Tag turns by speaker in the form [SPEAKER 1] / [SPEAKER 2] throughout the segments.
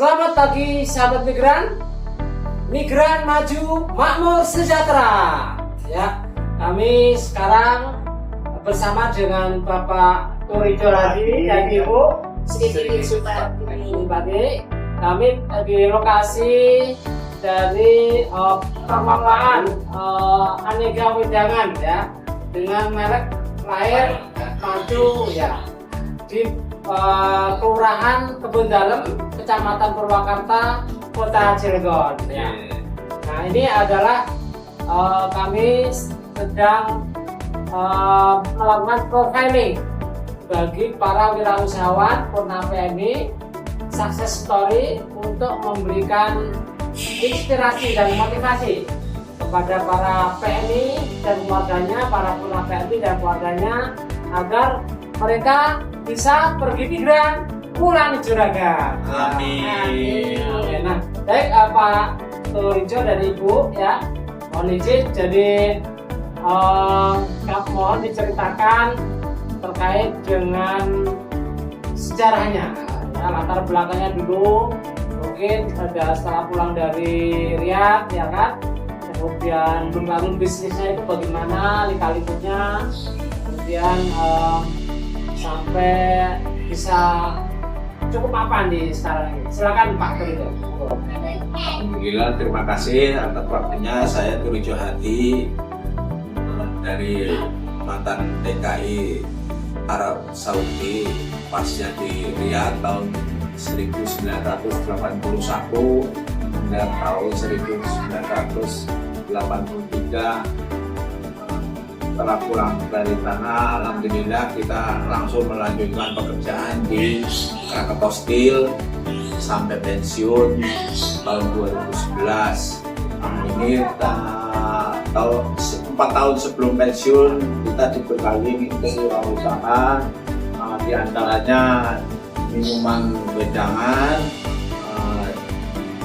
[SPEAKER 1] Selamat pagi sahabat migran. Migran maju, makmur sejahtera. Ya, kami sekarang bersama dengan Bapak Turijo Hadi dan Ibu Siti Supati. Kami di lokasi dari pengelolaan aneka wedangan ya dengan merek Lahir Maju ya di Kelurahan Kebun Dalem, Kecamatan Purwakarta, Kota Cilegon. Ya. Nah ini adalah kami sedang melakukan profiling bagi para wirausahawan Purna PMI success story untuk memberikan inspirasi dan motivasi kepada para PMI dan keluarganya, para Purna PMI dan keluarganya agar mereka bisa pergi migran pulang juragan.
[SPEAKER 2] Amin.
[SPEAKER 1] Nah, baik Pak Turijo dan Ibu ya, mohon izin jadi mohon diceritakan terkait dengan sejarahnya, ya, latar belakangnya dulu. Mungkin ada setelah pulang dari Riyadh ya kan, kemudian membangun bisnisnya itu bagaimana, lika-likunya, kemudian sampai bisa cukup mapan di sekarang ini. Silakan Pak Turijo.
[SPEAKER 2] Alhamdulillah, terima kasih atas waktunya. Saya Turijo Hadi dari mantan TKI Arab Saudi, pasnya di Riyadh tahun 1981 hingga tahun 1983. Setelah pulang dari tanah, alhamdulillah kita langsung melanjutkan pekerjaan di Krakatau Steel sampai pensiun tahun 2011. Ini 4 tahun sebelum pensiun kita dibekali kewirausahaan, di antaranya minuman wedangan,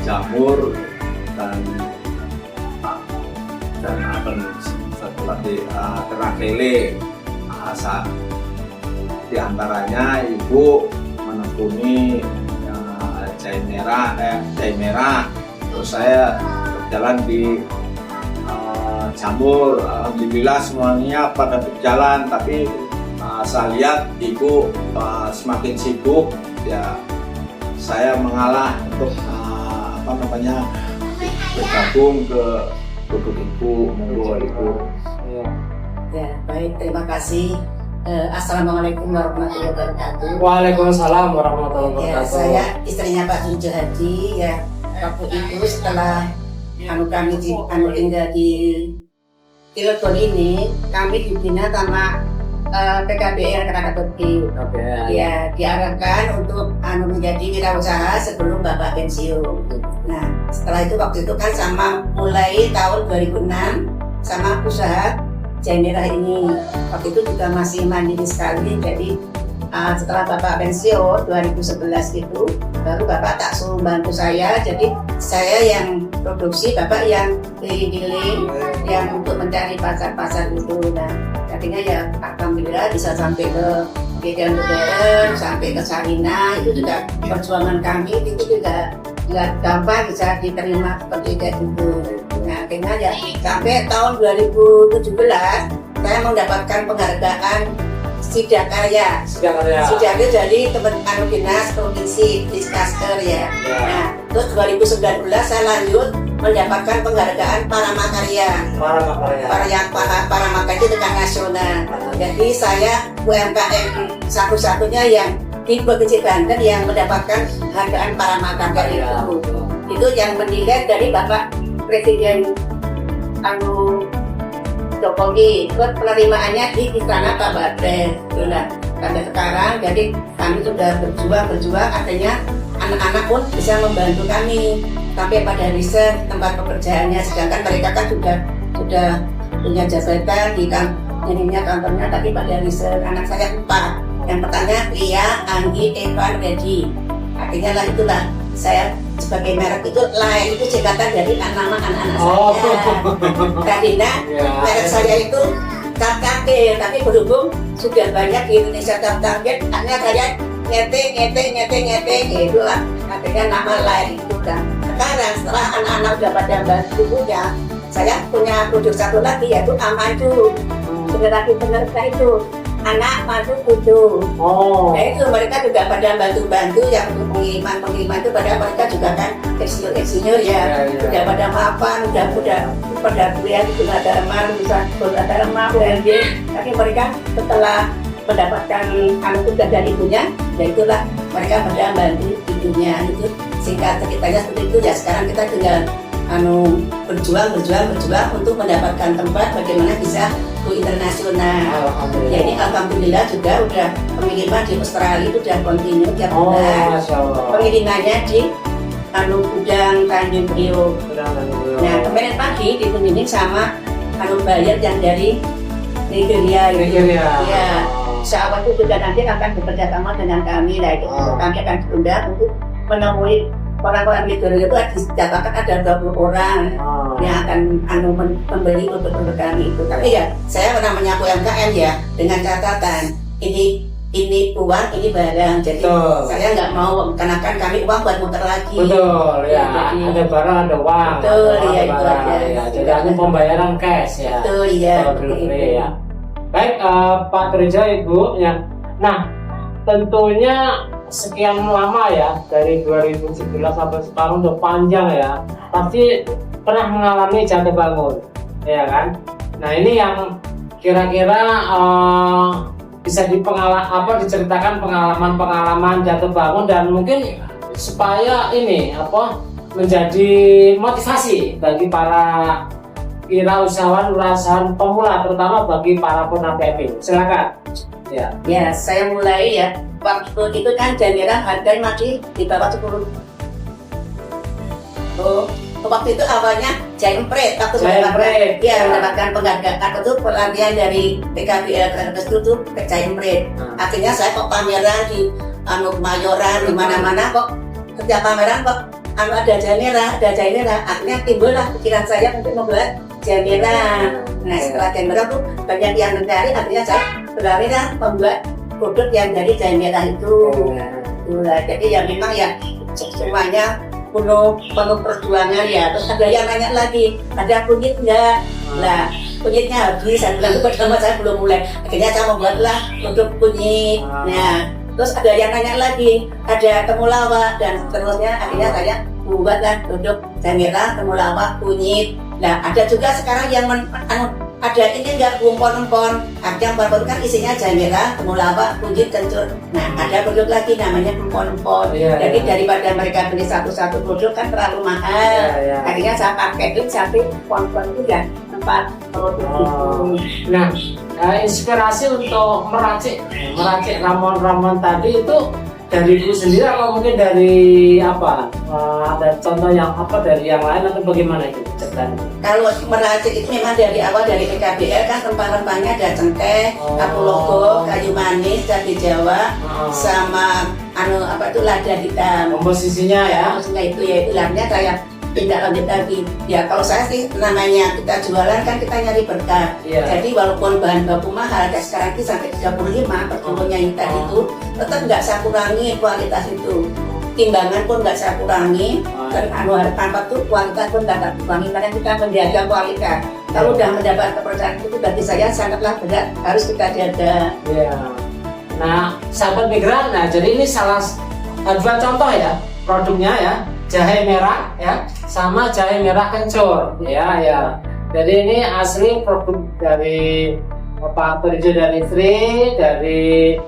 [SPEAKER 2] jamur dan apa seperti terakele. Di antaranya ibu menekuni jahe merah, terus saya berjalan di jamur. Alhamdulillah semuanya pada berjalan, tapi saya lihat ibu semakin sibuk ya, saya mengalah untuk bergabung ke produk ibu, monggo ibu.
[SPEAKER 3] Ya, baik, terima kasih. Assalamualaikum warahmatullahi wabarakatuh.
[SPEAKER 1] Waalaikumsalam warahmatullahi
[SPEAKER 3] Ya,
[SPEAKER 1] wabarakatuh.
[SPEAKER 3] saya istrinya Pak Turijo Hadi. Ya, waktu itu setelah kami tinggal di Cilegon ini, kami dibina sama PKBR Krakatau Steel. Ya, diarahkan untuk menjadi wirausaha sebelum Bapak pensiun. Nah, setelah itu waktu itu kan sama mulai tahun 2006 sama usaha jahe merah ini. Waktu itu juga masih mandiri sekali. Jadi setelah Bapak pensiun 2011 itu baru Bapak tak suruh bantu saya. Jadi saya yang produksi, Bapak yang keliling-keliling yang untuk mencari pasar-pasar itu. Nah, artinya ya alhamdulillah bisa sampai ke Medan Modern, sampai ke Sarina. Itu juga perjuangan kami itu juga nggak gampang bisa diterima seperti itu. Nah, akhirnya ya sampai tahun 2017 saya mendapatkan penghargaan Sidakarya dari Kementerian Dinas Provinsi Diskasker ya. Nah, terus 2019 saya lanjut mendapatkan penghargaan Paramakarya. Paramakarya itu tingkat nasional. Jadi saya UMKM satu-satunya yang di Provinsi Banten yang mendapatkan penghargaan Paramakarya itu. Itu yang menilai dari Bapak Presiden Jokowi. Terus penerimaannya di Istana Pak Badres. Itulah sampai sekarang. Jadi kami sudah berjuang, artinya anak-anak pun bisa membantu kami sampai pada riset tempat pekerjaannya. Sedangkan mereka kan sudah punya jabatan di kantornya, tapi pada riset anak saya 4. Yang pertama Lia, Anggi, Evan, Redi. Artinya lah itulah saya sebagai merek itu lain itu singkatan dari nama anak-anak saya. Tadinya merek saya itu KKT, tapi berhubung sudah banyak di Indonesia target, hanya saya ngete itulah akhirnya nama lain itu udah. Sekarang setelah anak-anak udah pada bantu punya, saya punya produk satu lagi yaitu Amadu. Generasi penerusnya itu anak madu kudu. Nah itu mereka juga pada bantu-bantu yang untuk pengiriman itu pada mereka juga kan insinyur ya. Udah pada mapan, udah pada kuliah di Gunadarma, bisa Gunadarma, UNJ. Tapi mereka setelah mendapatkan anak tugas dari ibunya, ya itulah mereka pada bantu ibunya itu. Singkat ceritanya seperti itu ya. Sekarang kita tinggal berjuang untuk mendapatkan tempat bagaimana bisa go internasional. Jadi alhamdulillah juga udah pengiriman di Australia itu udah kontinu tiap bulan. Pengirimannya di gudang Tanjung Priok. Nah kemarin pagi dikunjungi sama buyer yang dari Nigeria. Ya, sahabat itu juga nanti akan bekerja sama dengan kami. Nah itu kami akan diundang untuk menemui orang-orang di Nigeria itu dijadwalkan ada 20 orang yang akan membeli produk kami itu. Tapi ya saya namanya UMKM ya dengan catatan ini uang, ini barang. Jadi saya nggak mau karena kan kami uang buat muter lagi.
[SPEAKER 1] Betul ya. Jadi, ada barang ada uang.
[SPEAKER 3] Betul ya itu aja.
[SPEAKER 1] Ya. Jadi aku pembayaran cash ya.
[SPEAKER 3] Betul ya.
[SPEAKER 1] Ya. Baik Pak Trejo Ibu ya. Nah tentunya sekian lama ya dari 2017 sampai sekarang udah panjang ya. Pasti pernah mengalami jatuh bangun, ya kan? Nah ini yang kira-kira bisa diceritakan pengalaman jatuh bangun dan mungkin supaya ini menjadi motivasi bagi para wirausahawan pemula terutama bagi para penampil. Silakan.
[SPEAKER 3] Ya, saya mulai ya. Waktu itu kan Janera harganya masih di bawah 10. Waktu itu awalnya Jempret waktu mendapatkan penghargaan itu pelatihan dari PKBL itu ke Jempret. Akhirnya saya kok pameran di Mayoran di mana-mana kok setiap pameran kok ada Janera. Akhirnya timbullah pikiran saya untuk membuat Janera. Nah setelah Janera tuh banyak yang mencari, akhirnya saya berlari membuat produk yang dari Janera itu. Jadi ya memang ya semuanya penuh perjuangan ya. Terus ada yang nanya lagi, ada kunyit enggak? Lah kunyitnya habis, saya bilang itu pertama saya belum mulai. Akhirnya saya membuatlah produk kunyit. Nah terus ada yang nanya lagi, ada temulawak dan seterusnya. Akhirnya saya membuatlah produk Janera, temulawak, kunyit. Nah ada juga sekarang yang ada ini enggak empon-empon. Yang baru kan isinya Janera, temulawak, kunyit, kencur. Nah ada produk lagi namanya empon-empon. Jadi daripada mereka beli satu-satu produk kan terlalu mahal. Akhirnya saya pakai itu sampai empon-empon itu ya tempat produk itu.
[SPEAKER 1] Nah inspirasi untuk meracik ramuan-ramuan tadi itu dari ibu sendiri atau mungkin dari ada contoh yang dari yang lain atau bagaimana itu ceritanya?
[SPEAKER 3] Kalau meracik itu memang dari awal dari PKBL kan rempah-rempahnya ada cengkeh, kapulaga, kayu manis, cabai Jawa, sama lada hitam.
[SPEAKER 1] Komposisinya ya?
[SPEAKER 3] Komposisinya itu ya itu lainnya saya tidak lanjut lagi. Ya kalau saya sih namanya kita jualan kan kita nyari berkah. Jadi walaupun bahan baku mahal, sekarang ini sampai 35 per kilonya itu tetap nggak saya kurangi kualitas itu. Timbangan pun nggak saya kurangi. Dan tanpa itu kualitas pun nggak kurangi karena kita menjaga kualitas. Kalau udah mendapat kepercayaan itu bagi saya sangatlah berat, harus kita jaga.
[SPEAKER 1] Nah sahabat migran, jadi ini salah dua contoh ya produknya ya. Jahe merah ya sama jahe merah kencur ya. Jadi ini asli produk dari Pak Trejo dan istri dari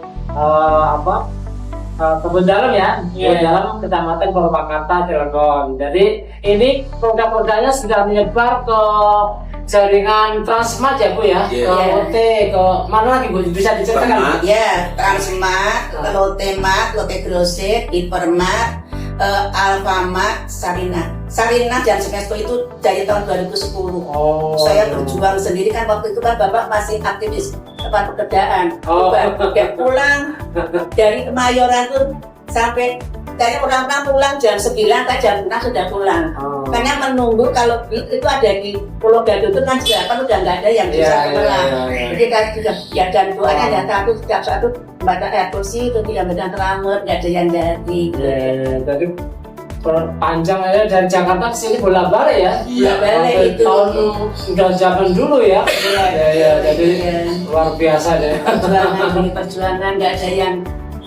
[SPEAKER 1] Kebun Dalam ya. Kebun Dalam Kecamatan Purwakarta Cilegon. Jadi ini produk-produknya sudah menyebar ke jaringan Transmart ya Bu ya. Ke OT, ke mana lagi Bu bisa diceritakan?
[SPEAKER 3] Transmart, Lotte Mart, Lotte Grosir, Hypermart, Alfamart, Sarinah dan Smesco itu dari tahun 2010. Saya berjuang sendiri kan waktu itu kan Bapak masih aktivis tempat pekerjaan. Pulang dari Kemayoran tuh sampai saya orang pulang jam 9, jam 6 sudah pulang. Karena menunggu kalau itu ada di Pulau Gadung itu kan udah nggak ada yang bisa pulang. Jadi kan sudah ya dan doanya ada setiap satu baca kursi itu tidak benar terlambat, nggak ada yang jadi.
[SPEAKER 1] Jadi panjang aja dari Jakarta ke sini bolak-balik ya.
[SPEAKER 2] Iya.
[SPEAKER 3] Bolak-balik
[SPEAKER 1] Sampai
[SPEAKER 3] itu.
[SPEAKER 1] tahun udah zaman dulu ya. Ya, jadi
[SPEAKER 3] Iya.
[SPEAKER 1] luar biasa deh.
[SPEAKER 3] Perjuangan demi perjuangan, nggak ada yang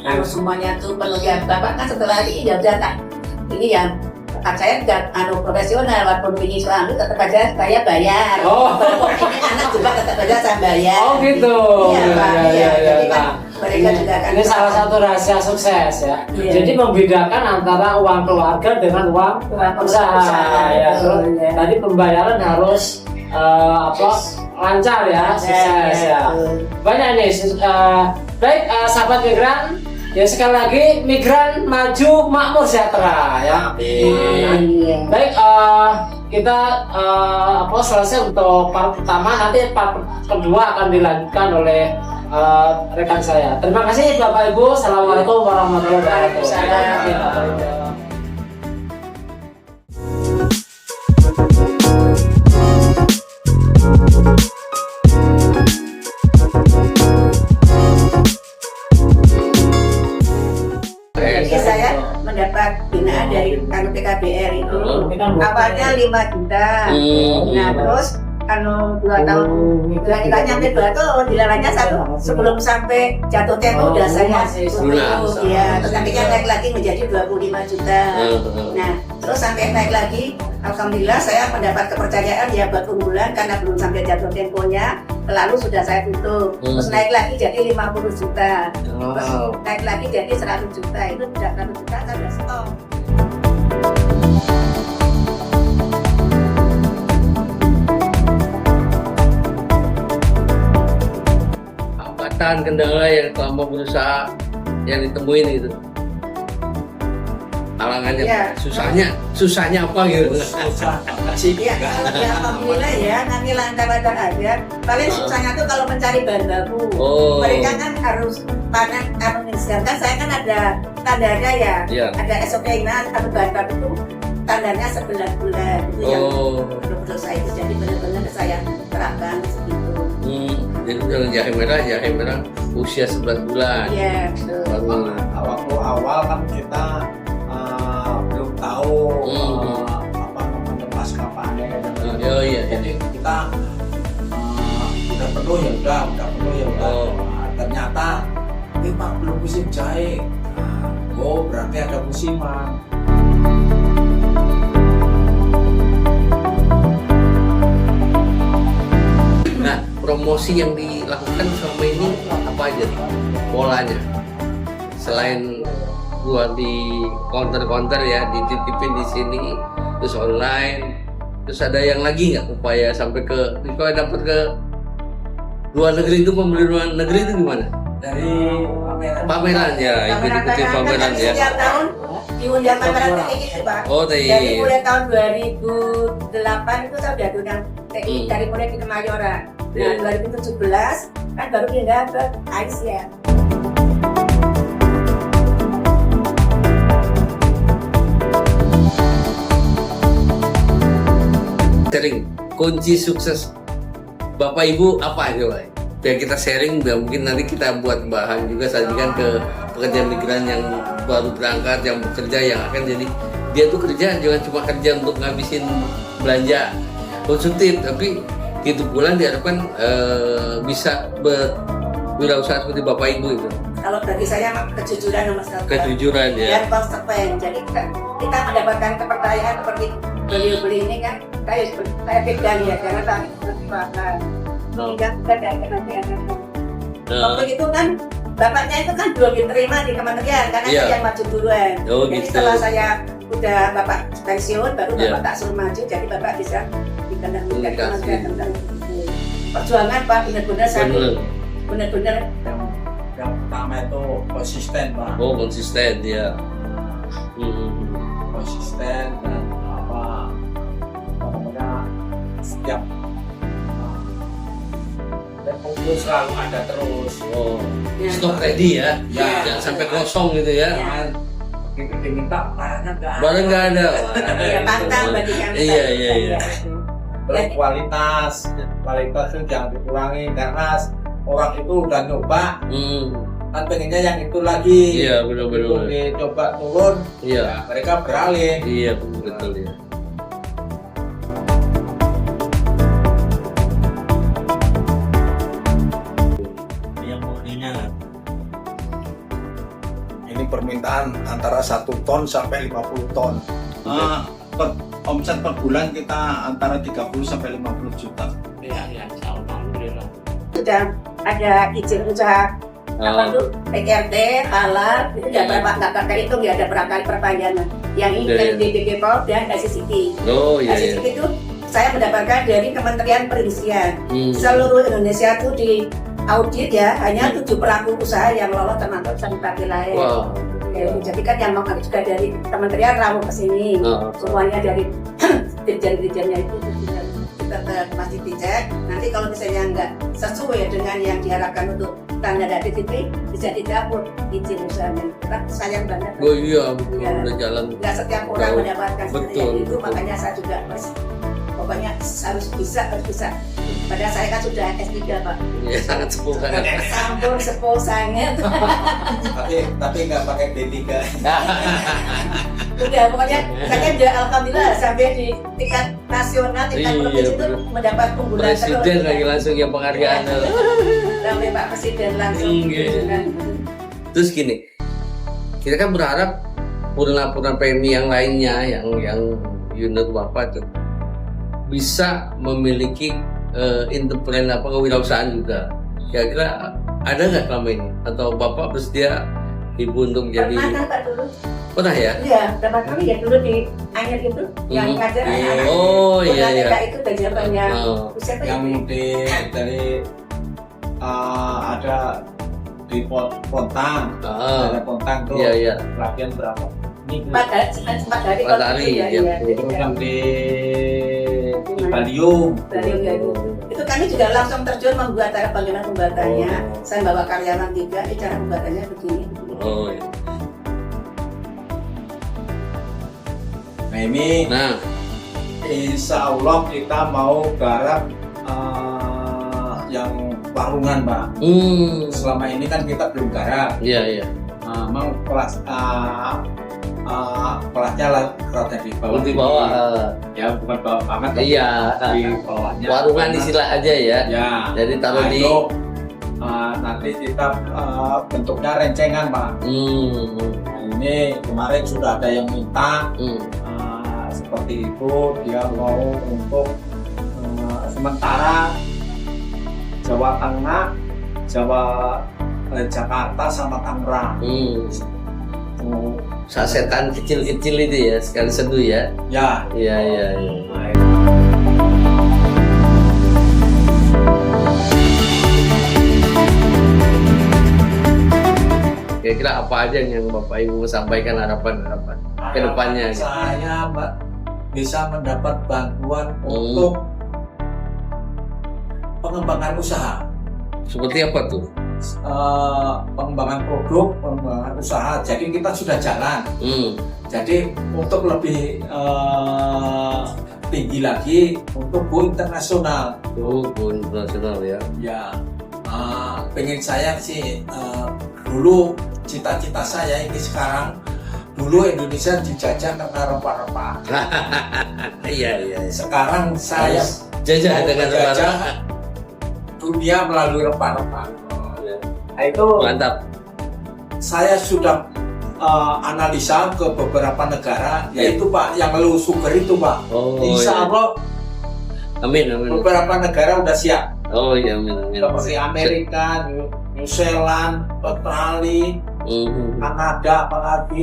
[SPEAKER 3] harus semuanya tuh penuh ya. Bapak kan setelah ini ya udah tak ini yang saya nggak profesional, walaupun ini suami tetap aja saya bayar.
[SPEAKER 1] Oh.
[SPEAKER 3] Ini anak juga tetap aja saya bayar.
[SPEAKER 1] Oh gitu.
[SPEAKER 3] Iya, Pak.
[SPEAKER 1] Ya,
[SPEAKER 3] Iya.
[SPEAKER 1] ya, ya.
[SPEAKER 3] Jadi kan
[SPEAKER 1] Nah,
[SPEAKER 3] mereka juga kan
[SPEAKER 1] ini salah satu rahasia sukses ya.
[SPEAKER 3] Iya.
[SPEAKER 1] Jadi membedakan antara uang keluarga dengan uang usaha. Ya.
[SPEAKER 3] betul,
[SPEAKER 1] Terus
[SPEAKER 3] ya.
[SPEAKER 1] tadi pembayaran harus lancar ya, sukses ya. Banyak nih. Baik, sahabat migran. Ya sekali lagi migran maju makmur sejahtera ya.
[SPEAKER 3] Iya.
[SPEAKER 1] Baik, kita selesai untuk part pertama, nanti part kedua akan dilanjutkan oleh rekan saya. Terima kasih Bapak Ibu. Assalamualaikum warahmatullahi wabarakatuh.
[SPEAKER 3] Waalaikumsalam. Jadi saya mendapat binaan dari kanu PKBR itu awalnya 5 juta. Nah terus kanu 2 tahun tidak nyampe 2 tahun, dilarangnya sebelum sampai jatuh tempo udah saya tutup ya. Terus akhirnya naik lagi menjadi 25 juta. Nah terus sampai naik lagi, alhamdulillah saya mendapat kepercayaan ya buat unggulan karena belum sampai jatuh temponya. Lalu sudah saya tutup, terus naik lagi jadi 50 juta, terus naik lagi jadi 100 juta, itu sudah 100 juta saya sudah stop.
[SPEAKER 4] Hambatan kendala yang selama berusaha yang ditemuin itu, halangannya,
[SPEAKER 3] Ya.
[SPEAKER 4] susahnya apa gitu?
[SPEAKER 3] Ya, alhamdulillah ya, nanti lancar-lancar aja. Paling susahnya tuh kalau mencari bahan baku.
[SPEAKER 4] Oh.
[SPEAKER 3] Mereka kan harus panen, sedangkan saya kan ada tandanya ya,
[SPEAKER 4] Iya.
[SPEAKER 3] ada SOP-nya, atau bahan baku itu tandanya 11 bulan. Itu yang
[SPEAKER 4] Oh.
[SPEAKER 3] betul-betul saya itu, jadi benar-benar saya terapkan segitu.
[SPEAKER 4] Jadi dengan jahe merah usia 11 bulan.
[SPEAKER 3] Iya, betul.
[SPEAKER 4] Baru
[SPEAKER 2] Waktu awal kan kita belum tahu apa namanya pasca panen.
[SPEAKER 4] Oh, iya.
[SPEAKER 2] Jadi kita udah penuh ya udah penuh ya udah.
[SPEAKER 4] Oh.
[SPEAKER 2] Ternyata ini Pak belum musim jahe. Oh berarti ada musiman.
[SPEAKER 4] Nah, promosi yang dilakukan selama ini apa aja nih polanya? Selain gua di counter-counter ya, dititipin di sini, terus online, terus ada yang lagi nggak upaya sampai ke, kalau dapat ke luar negeri itu, pembeli luar negeri itu gimana?
[SPEAKER 2] Dari
[SPEAKER 4] Pameran ya, ikut-ikutin pameran ya.
[SPEAKER 3] Setiap tahun diundang pameran TI gitu Pak.
[SPEAKER 4] Oh, TI.
[SPEAKER 3] Dari mulai tahun 2008 itu saya udah diundang TI dari mulai di Kemayoran. Nah
[SPEAKER 4] Iya.
[SPEAKER 3] 2017 kan baru pindah ke AIS ya.
[SPEAKER 4] Sharing kunci sukses Bapak Ibu apa aja Pak? Biar kita sharing, biar mungkin nanti kita buat bahan juga sajikan ke pekerja migran yang baru berangkat, yang bekerja, yang akan jadi dia tuh kerja jangan cuma kerja untuk ngabisin belanja konsumtif, tapi gitu bulan diharapkan bisa berwirausaha seperti Bapak Ibu itu.
[SPEAKER 3] Kalau bagi saya kejujuran nomor satu.
[SPEAKER 4] Kejujuran ya.
[SPEAKER 3] Dan konsekuen. Jadi kita mendapatkan kepercayaan seperti beli ini kan saya pegang ya karena kami berkeluarga. Sehingga kita tidak waktu itu kan bapaknya itu kan belum diterima di kementerian karena
[SPEAKER 4] Iya.
[SPEAKER 3] saya yang maju duluan.
[SPEAKER 4] Oh,
[SPEAKER 3] Jadi
[SPEAKER 4] gitu.
[SPEAKER 3] setelah saya udah bapak pensiun baru
[SPEAKER 4] Iya.
[SPEAKER 3] bapak tak suruh maju jadi bapak bisa dikendalikan di
[SPEAKER 4] Dikasih.
[SPEAKER 3] kementerian tentang itu. Perjuangan Pak benar-benar saya
[SPEAKER 4] Bener.
[SPEAKER 3] benar-benar
[SPEAKER 2] yang pertama itu konsisten Pak.
[SPEAKER 4] Oh konsisten ya.
[SPEAKER 2] Konsisten dan apa namanya setiap itu selalu ada terus.
[SPEAKER 4] Oh
[SPEAKER 3] ya,
[SPEAKER 4] stok ready ya.
[SPEAKER 2] Ya.
[SPEAKER 4] Jangan sampai kosong gitu ya.
[SPEAKER 2] Jangan begitu diminta barangnya nggak ada.
[SPEAKER 4] Barang nggak ada.
[SPEAKER 3] ya pantang bagi kami.
[SPEAKER 4] Iya.
[SPEAKER 2] Terus kualitas itu jangan dikurangi karena orang itu udah nyoba kan pengennya yang itu lagi.
[SPEAKER 4] Iya, benar-benar.
[SPEAKER 2] Dicoba turun,
[SPEAKER 4] Iya.
[SPEAKER 2] ya, mereka beralih.
[SPEAKER 4] Iya, betul ya.
[SPEAKER 2] Yang murninya ini permintaan antara 1 ton sampai 50 ton. Omset per bulan kita antara 30 sampai 50 juta.
[SPEAKER 1] Iya, alhamdulillah.
[SPEAKER 3] Sudah ada izin usaha apa
[SPEAKER 4] Oh,
[SPEAKER 3] tuh PRT, halal, itu udah berapa, nggak terhitung ya, ada berapa kali perpanjangan. Yang ini
[SPEAKER 4] Iya,
[SPEAKER 3] dari
[SPEAKER 4] iya.
[SPEAKER 3] DPP dan SCCT.
[SPEAKER 4] oh iya iya.
[SPEAKER 3] SCCT itu saya mendapatkan dari Kementerian Perindustrian.
[SPEAKER 4] Hmm.
[SPEAKER 3] Seluruh Indonesia tuh di audit ya, hanya 7 pelaku usaha yang lolos termasuk sanitasi wilayah.
[SPEAKER 4] Wow.
[SPEAKER 3] Ya, jadi kan yang mau juga dari Kementerian rawat ke sini,
[SPEAKER 4] Oh.
[SPEAKER 3] semuanya dari dirjen-dirjennya itu kita masih dicek. Nanti kalau misalnya nggak sesuai dengan yang diharapkan untuk standar DPP, bisa dicabut izin usahanya. Kita sayang banget.
[SPEAKER 4] Oh iya, betul
[SPEAKER 3] Iya.
[SPEAKER 4] udah jalan.
[SPEAKER 3] Nggak setiap orang
[SPEAKER 4] Betul.
[SPEAKER 3] mendapatkan seperti
[SPEAKER 4] Betul,
[SPEAKER 3] itu,
[SPEAKER 4] betul.
[SPEAKER 3] makanya saya juga pokoknya harus bisa. Padahal saya kan sudah S3 Pak.
[SPEAKER 4] Iya, sangat sepuh kan.
[SPEAKER 3] Sampun sepuh sangat.
[SPEAKER 2] tapi nggak pakai D3.
[SPEAKER 3] Udah pokoknya saya udah alhamdulillah sampai di tingkat nasional, tingkat
[SPEAKER 4] Iya,
[SPEAKER 3] provinsi itu
[SPEAKER 4] bener.
[SPEAKER 3] mendapat unggulan
[SPEAKER 4] Presiden lagi langsung yang penghargaan.
[SPEAKER 3] sampai Pak Presiden langsung.
[SPEAKER 4] Iya.
[SPEAKER 3] kunjungan.
[SPEAKER 4] Terus gini, kita kan berharap purna PMI yang lainnya yang unit Bapak tuh bisa memiliki entrepreneur apa kewirausahaan juga. Kira-kira ada nggak selama ini? Atau Bapak bersedia Ibu untuk jadi
[SPEAKER 3] Pernah kan Pak dulu?
[SPEAKER 4] pernah ya?
[SPEAKER 3] Iya, berapa kali ya dulu di Anyer itu yang
[SPEAKER 4] Hmm.
[SPEAKER 3] ngajar anak-anak.
[SPEAKER 4] Oh iya
[SPEAKER 3] Pernah
[SPEAKER 4] iya.
[SPEAKER 3] TK itu dan jawabannya
[SPEAKER 4] Oh.
[SPEAKER 3] siapa
[SPEAKER 2] Yang
[SPEAKER 3] itu?
[SPEAKER 2] dari ada di Pontang,
[SPEAKER 4] Ah,
[SPEAKER 2] ada Pontang tuh
[SPEAKER 4] iya iya.
[SPEAKER 2] pelatihan berapa? Ini
[SPEAKER 3] 4 hari, 4 hari
[SPEAKER 4] Empat
[SPEAKER 3] kalau
[SPEAKER 4] hari,
[SPEAKER 3] itu ya.
[SPEAKER 4] iya.
[SPEAKER 3] Iya.
[SPEAKER 2] terus yang di Baliung.
[SPEAKER 3] Baliung ya itu. Itu kami juga langsung terjun membuat cara bagaimana pembuatannya.
[SPEAKER 2] Oh.
[SPEAKER 3] Saya bawa karyawan 3, cara pembuatannya begini.
[SPEAKER 4] Oh iya.
[SPEAKER 2] Nah ini
[SPEAKER 4] Nah,
[SPEAKER 2] insya Allah kita mau garap yang warungan Pak. Selama ini kan kita belum garap.
[SPEAKER 4] iya iya.
[SPEAKER 2] Memang kelasnya lah rada di bawah.
[SPEAKER 4] Di bawah.
[SPEAKER 2] Ya bukan bawah banget. tapi
[SPEAKER 4] Iya.
[SPEAKER 2] Di bawahnya.
[SPEAKER 4] Warungan istilah aja ya.
[SPEAKER 2] Ya.
[SPEAKER 4] Jadi taruh
[SPEAKER 2] Nah,
[SPEAKER 4] di
[SPEAKER 2] itu, nanti kita bentuknya rencengan Pak. Nah, ini kemarin sudah ada yang minta seperti itu, dia mau untuk sementara Jawa Tengah, Jakarta sama Tangerang. Oh,
[SPEAKER 4] Sasetan kecil-kecil itu ya, sekali seduh ya.
[SPEAKER 2] ya.
[SPEAKER 4] Iya iya iya.
[SPEAKER 2] Nah,
[SPEAKER 4] Kira-kira apa aja yang Bapak Ibu sampaikan harapan-harapan ke depannya?
[SPEAKER 2] Saya Mbak bisa mendapat bantuan untuk pengembangan usaha.
[SPEAKER 4] Seperti apa tuh?
[SPEAKER 2] Pengembangan produk, pengembangan usaha. Jadi kita sudah jalan. Jadi untuk lebih tinggi lagi untuk go internasional.
[SPEAKER 4] Oh, go internasional ya.
[SPEAKER 2] Ya, pengen saya sih dulu cita-cita saya ini sekarang dulu Indonesia dijajah karena rempah-rempah.
[SPEAKER 4] Iya iya.
[SPEAKER 2] Sekarang saya
[SPEAKER 4] Jajah
[SPEAKER 2] mau
[SPEAKER 4] dengan
[SPEAKER 2] menjajah
[SPEAKER 4] rempah.
[SPEAKER 2] dunia melalui rempah-rempah. Nah, itu
[SPEAKER 4] Mantap.
[SPEAKER 2] saya sudah analisa ke beberapa negara, yaitu Pak yang low sugar itu Pak.
[SPEAKER 4] Oh,
[SPEAKER 2] Insya
[SPEAKER 4] iya.
[SPEAKER 2] Allah
[SPEAKER 4] Amin amin.
[SPEAKER 2] beberapa negara udah siap.
[SPEAKER 4] Oh iya amin amin.
[SPEAKER 2] Seperti Amerika, New Zealand, Australia, Kanada, apalagi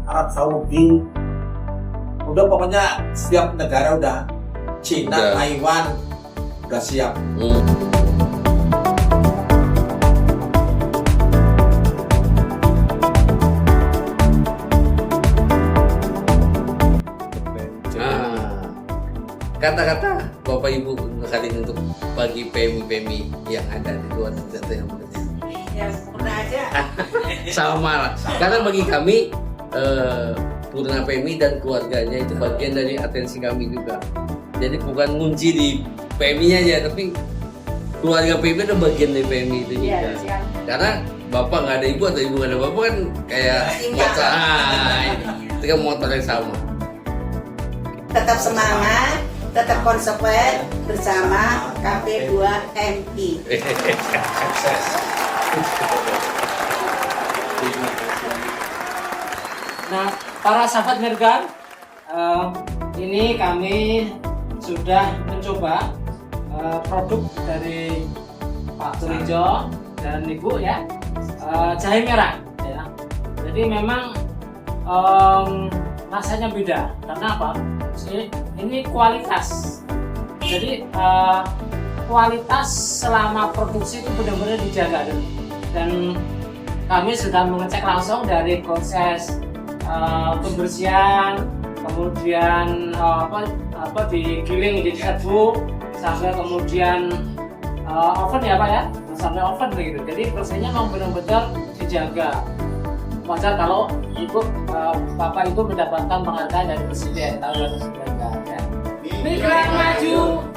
[SPEAKER 2] Arab Saudi. Udah pokoknya setiap negara udah. Cina,
[SPEAKER 4] Udah.
[SPEAKER 2] Taiwan udah siap.
[SPEAKER 4] Kata-kata Bapak Ibu kali ini untuk bagi PMI yang ada di luar negara yang bekerja.
[SPEAKER 3] Ya, pernah aja.
[SPEAKER 4] Sama lah. Karena bagi kami Purna PMI dan keluarganya itu bagian dari atensi kami juga. Jadi bukan kunci di PMI-nya aja, tapi keluarga PMI adalah bagian dari PMI itu juga.
[SPEAKER 3] Iya, siap.
[SPEAKER 4] Karena bapak nggak ada ibu atau ibu nggak ada bapak kan kayak
[SPEAKER 3] Iya.
[SPEAKER 4] itu kan motor yang sama.
[SPEAKER 3] Tetap semangat, tetap konsekuen bersama KP2MI.
[SPEAKER 2] Sukses.
[SPEAKER 1] Nah, para sahabat Mergan, ini kami sudah mencoba produk dari Pak Turijo dan Ibu ya, jahe merah ya. Jadi memang rasanya beda. Karena apa? Ini kualitas. Jadi kualitas selama produksi itu benar-benar dijaga dan kami sudah mengecek langsung dari proses pembersihan, kemudian digiling jadi serbuk sampai kemudian oven ya Pak ya, sampai oven begitu. Jadi prosesnya memang benar-benar dijaga. Wajar kalau ibu bapak itu mendapatkan penghargaan dari presiden tahun 2019 ya. Migran maju